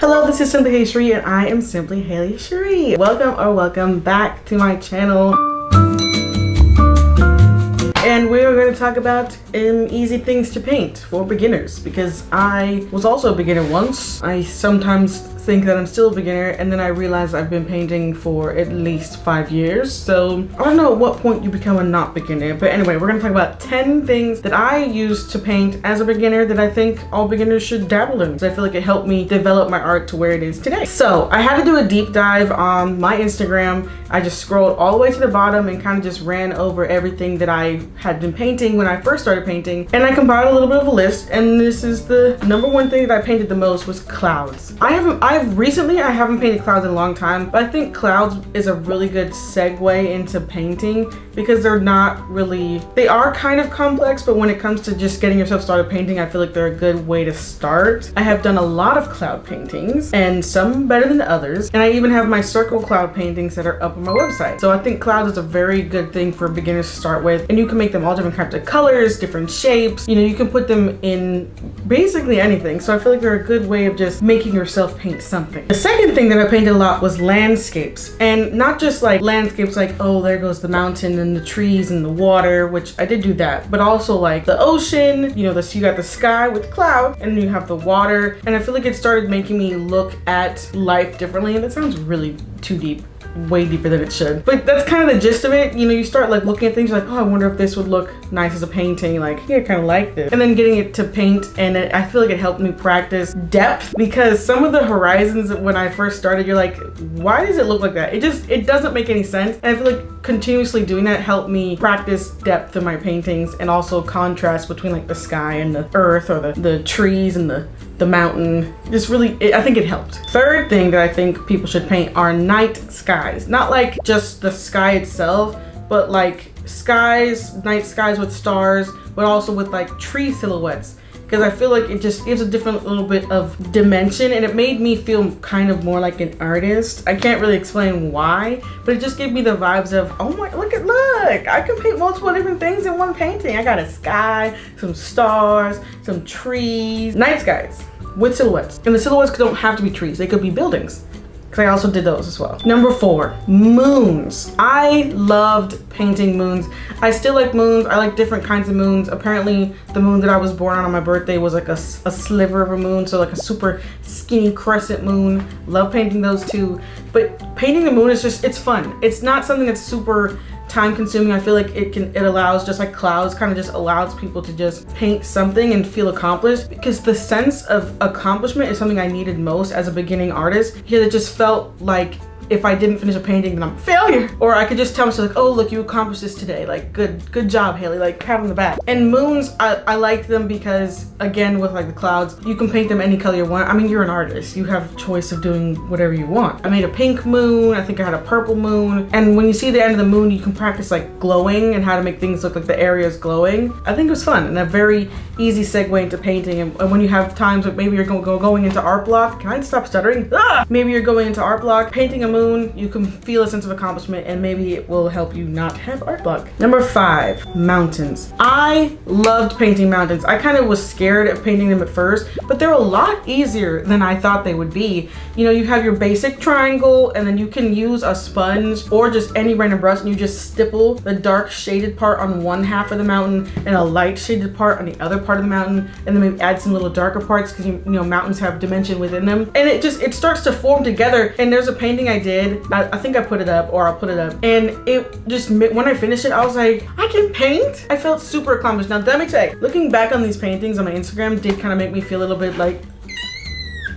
Hello, this is Simply Cheri and I am Simply Cheri. Welcome back to my channel. And we are going to talk about easy things to paint for beginners, because I was also a beginner once. I sometimes think that I'm still a beginner, and then I realize I've been painting for at least 5 years. So I don't know at what point you become a not beginner, but anyway, we're going to talk about 10 things that I used to paint as a beginner that I think all beginners should dabble in. So I feel like it helped me develop my art to where it is today. So I had to do a deep dive on my Instagram. I just scrolled all the way to the bottom and kind of just ran over everything that I had been painting when I first started painting, and I compiled a little bit of a list, and this is the number one thing that I painted the most was clouds. I haven't painted clouds in a long time, but I think clouds is a really good segue into painting because they're not really, they are kind of complex, but when it comes to just getting yourself started painting, I feel like they're a good way to start. I have done a lot of cloud paintings, and some better than others, and I even have my circle cloud paintings that are up on my website. So I think clouds is a very good thing for beginners to start with, and you can make them all different kinds of colors, different shapes. You know, you can put them in basically anything. So I feel like they're a good way of just making yourself paint something. The second thing that I painted a lot was landscapes, and not just like landscapes like, oh, there goes the mountain and the trees and the water, which I did do that, but also like the ocean, you know, you got the sky with clouds, and you have the water, and I feel like it started making me look at life differently, and that sounds really too deep, way deeper than it should, but that's kind of the gist of it. You know, you start like looking at things, you're like, oh, I wonder if this would look nice as a painting, like, yeah, I kind of like this, and then getting it to paint, and I feel like it helped me practice depth, because some of the horizons when I first started, you're like, why does it look like that? It doesn't make any sense, and I feel like continuously doing that helped me practice depth in my paintings, and also contrast between like the sky and the earth, or the trees and the mountain. Just really, I think it helped. Third thing that I think people should paint are night skies. Not like just the sky itself, but like night skies with stars, but also with like tree silhouettes. Because I feel like it just gives a different little bit of dimension, and it made me feel kind of more like an artist. I can't really explain why, but it just gave me the vibes of, oh my, look, I can paint multiple different things in one painting. I got a sky, some stars, some trees, night skies with silhouettes. And the silhouettes don't have to be trees, they could be buildings, because I also did those as well. Number 4, moons. I loved painting moons. I still like moons. I like different kinds of moons. Apparently the moon that I was born on my birthday was like a sliver of a moon, so like a super skinny crescent moon. Love painting those too. But painting the moon is just, it's fun. It's not something that's super time consuming. I feel like it allows, just like clouds, kind of just allows people to just paint something and feel accomplished, because the sense of accomplishment is something I needed most as a beginning artist, because it just felt like if I didn't finish a painting, then I'm a failure. Or I could just tell myself like, oh, look, you accomplished this today. Like, good job, Halie, like pat on the back. And moons, I like them because, again, with like the clouds, you can paint them any color you want. I mean, you're an artist. You have choice of doing whatever you want. I made a pink moon. I think I had a purple moon. And when you see the end of the moon, you can practice like glowing and how to make things look like the area is glowing. I think it was fun and a very easy segue into painting. And when you have times that maybe you're going into art block, can I stop stuttering? Maybe you're going into art block, painting a moon, you can feel a sense of accomplishment, and maybe it will help you not have art block. Number 5, mountains. I loved painting mountains. I kind of was scared of painting them at first, but they're a lot easier than I thought they would be. You know, you have your basic triangle, and then you can use a sponge or just any random brush, and you just stipple the dark shaded part on one half of the mountain and a light shaded part on the other part of the mountain, and then maybe add some little darker parts, because you know mountains have dimension within them, and it starts to form together. And there's a painting I did, I think I put it up, or I'll put it up, and it just, when I finished it, I was like, I can paint. I felt super accomplished. Now let me say, looking back on these paintings on my Instagram did kind of make me feel a little bit like,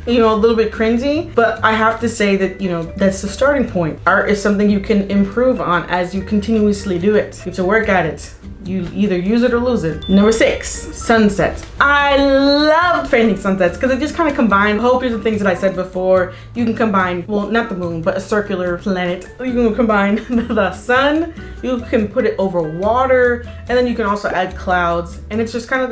you know, a little bit cringy, but I have to say that, you know, that's the starting point. Art is something you can improve on as you continuously do it. You have to work at it. You either use it or lose it. Number 6, sunsets. I loved painting sunsets because it just kind of combined a whole bunch of things that I said before. You can combine, well, not the moon, but a circular planet. You can combine the sun, you can put it over water, and then you can also add clouds. And it's just kind of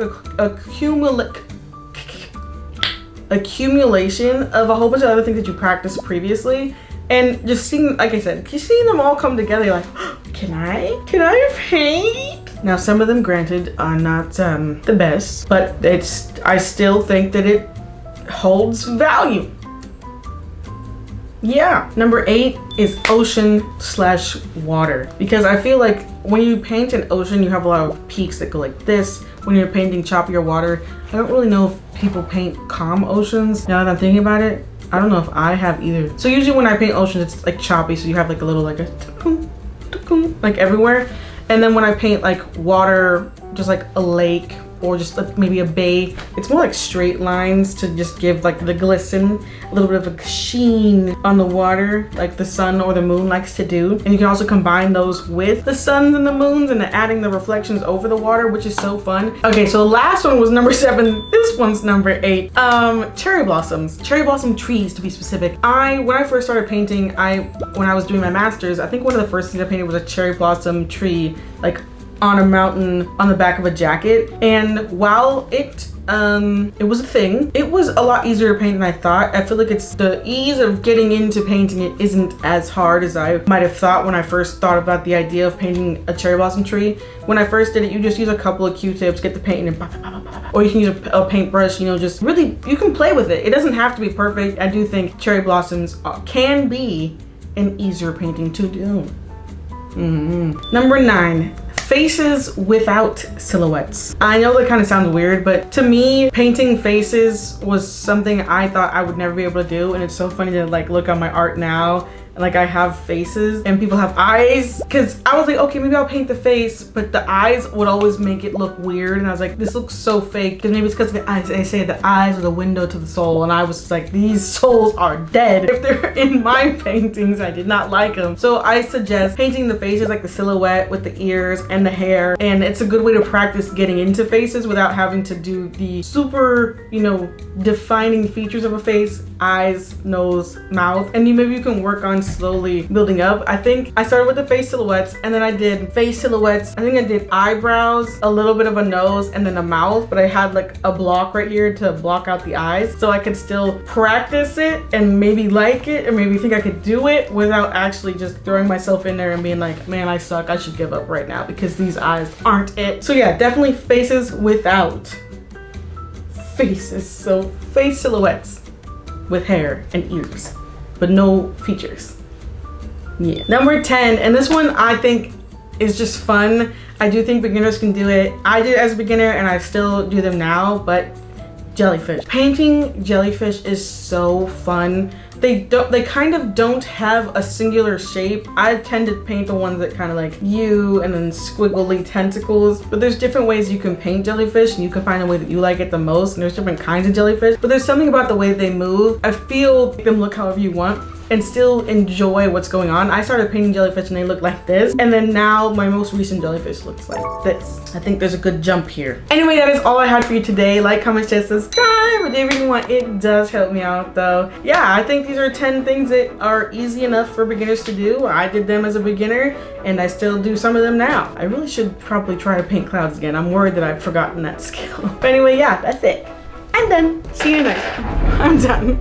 accumulation of a whole bunch of other things that you practiced previously. And just seeing, like I said, just seeing them all come together, you're like, oh, can I paint? Now, some of them, granted, are not the best, but I still think that it holds value. Yeah. Number 8 is ocean/water, because I feel like when you paint an ocean, you have a lot of peaks that go like this. When you're painting choppier water, I don't really know if people paint calm oceans. Now that I'm thinking about it, I don't know if I have either. So usually when I paint oceans, it's like choppy, so you have like a little like a like everywhere. And then when I paint like water, just like a lake or just like maybe a bay, it's more like straight lines to just give like the glisten, a little bit of a sheen on the water, like the sun or the moon likes to do. And you can also combine those with the suns and the moons and adding the reflections over the water, which is so fun. Okay, so the last one was number 7. This one's number 8. Cherry blossoms, cherry blossom trees to be specific. When I first started painting, when I was doing my master's, I think one of the first things I painted was a cherry blossom tree, like on a mountain on the back of a jacket. And while it was a thing, it was a lot easier to paint than I thought. I feel like it's the ease of getting into painting it isn't as hard as I might have thought when I first thought about the idea of painting a cherry blossom tree. When I first did it, you just use a couple of Q-tips, get the paint and or you can use a paintbrush, you know, just really, you can play with it. It doesn't have to be perfect. I do think cherry blossoms can be an easier painting to do. Number 9. Faces without silhouettes. I know that kind of sounds weird, but to me, painting faces was something I thought I would never be able to do. And it's so funny to like look on my art now, and like I have faces and people have eyes, because I was like, okay, maybe I'll paint the face, but the eyes would always make it look weird. And I was like, this looks so fake, because maybe it's because the eyes, they say the eyes are the window to the soul. And I was just like, these souls are dead if they're in my paintings. I did not like them. So I suggest painting the faces, like the silhouette with the ears and the hair. And it's a good way to practice getting into faces without having to do the super, you know, defining features of a face, eyes, nose, mouth. And maybe you can work on slowly building up. I think I started with the face silhouettes, and then I did face silhouettes. I think I did eyebrows, a little bit of a nose, and then a mouth, but I had like a block right here to block out the eyes, so I could still practice it and maybe like it, or maybe think I could do it without actually just throwing myself in there and being like, man, I suck, I should give up right now because these eyes aren't it. So yeah, definitely faces without faces. So face silhouettes with hair and ears, but no features. Yeah. Number 10, and this one I think is just fun. I do think beginners can do it. I did it as a beginner and I still do them now, but jellyfish. Painting jellyfish is so fun. They kind of don't have a singular shape. I tend to paint the ones that kind of like you and then squiggly tentacles, but there's different ways you can paint jellyfish, and you can find a way that you like it the most, and there's different kinds of jellyfish, but there's something about the way they move. I feel make them look however you want and still enjoy what's going on. I started painting jellyfish and they look like this, and then now my most recent jellyfish looks like this. I think there's a good jump here. Anyway, that is all I had for you today. Like, comment, share, subscribe, whatever you want. It does help me out though. Yeah, I think these are 10 things that are easy enough for beginners to do. I did them as a beginner and I still do some of them now. I really should probably try to paint clouds again. I'm worried that I've forgotten that skill. But anyway, yeah, that's it. I'm done. See you next time. I'm done.